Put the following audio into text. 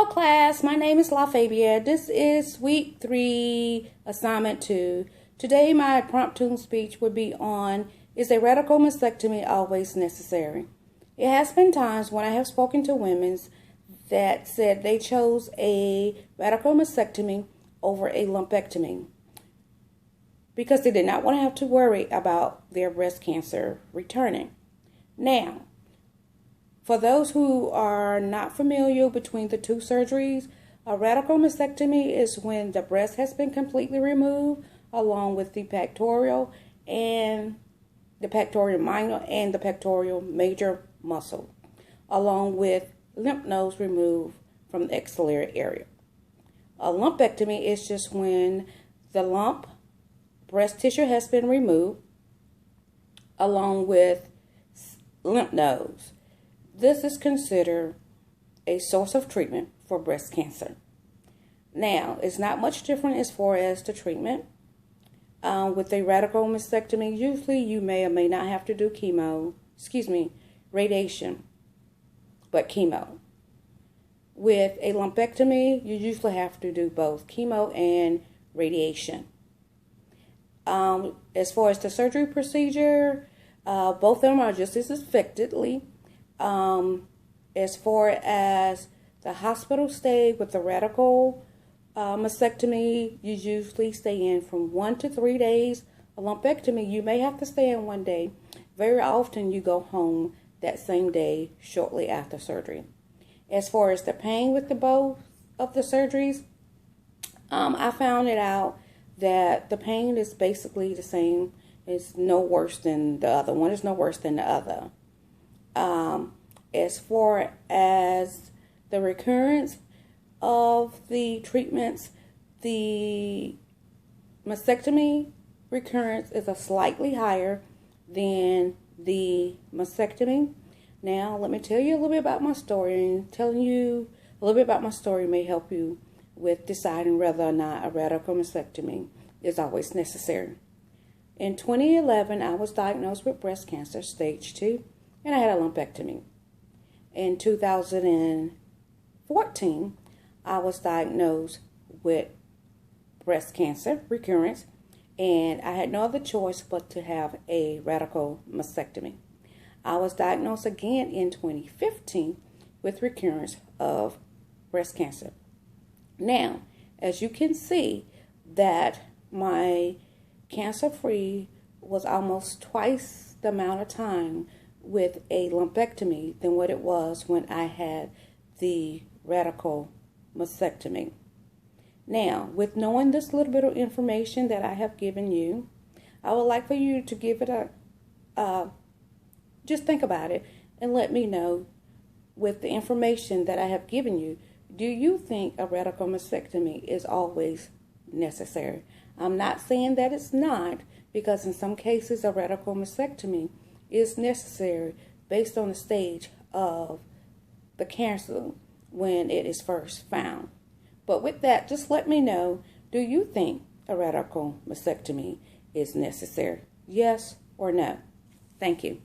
class, my name is LaFabia. This is week 3, assignment 2. Today my impromptu speech would be on, is a radical mastectomy always necessary? It has been times when I have spoken to women that said they chose a radical mastectomy over a lumpectomy because they did not want to have to worry about their breast cancer returning. Now, for those who are not familiar between the two surgeries, a radical mastectomy is when the breast has been completely removed along with the pectoral minor and the pectoral major muscle, along with lymph nodes removed from the axillary area. A lumpectomy is just when the lump breast tissue has been removed along with lymph nodes. This is considered a source of treatment for breast cancer. Now, it's not much different as far as the treatment. With a radical mastectomy, usually you may or may not have to do radiation, but chemo. With a lumpectomy, you usually have to do both chemo and radiation. As far as the surgery procedure, both of them are just as effectively. As far as the hospital stay with the radical mastectomy, you usually stay in from 1 to 3 days. A lumpectomy, you may have to stay in 1 day. Very often you go home that same day shortly after surgery. As far as the pain with the both of the surgeries, I found it out that the pain is basically the same. It's no worse than the other. One is no worse than the other. As far as the recurrence of the treatments, the mastectomy recurrence is a slightly higher than the mastectomy. Now, let me tell you a little bit about my story, and telling you a little bit about my story may help you with deciding whether or not a radical mastectomy is always necessary. In 2011, I was diagnosed with breast cancer, stage 2, and I had a lumpectomy. In 2014, I was diagnosed with breast cancer recurrence, and I had no other choice but to have a radical mastectomy. I was diagnosed again in 2015 with recurrence of breast cancer. Now, as you can see, that my cancer-free was almost twice the amount of time with a lumpectomy than what it was when I had the radical mastectomy. Now, with knowing this little bit of information that I have given you, I would like for you to give it just think about it and let me know, with the information that I have given you, do you think a radical mastectomy is always necessary? I'm not saying that it's not, because in some cases a radical mastectomy is necessary based on the stage of the cancer when it is first found. But with that, just let me know, do you think a radical mastectomy is necessary? Yes or no? Thank you.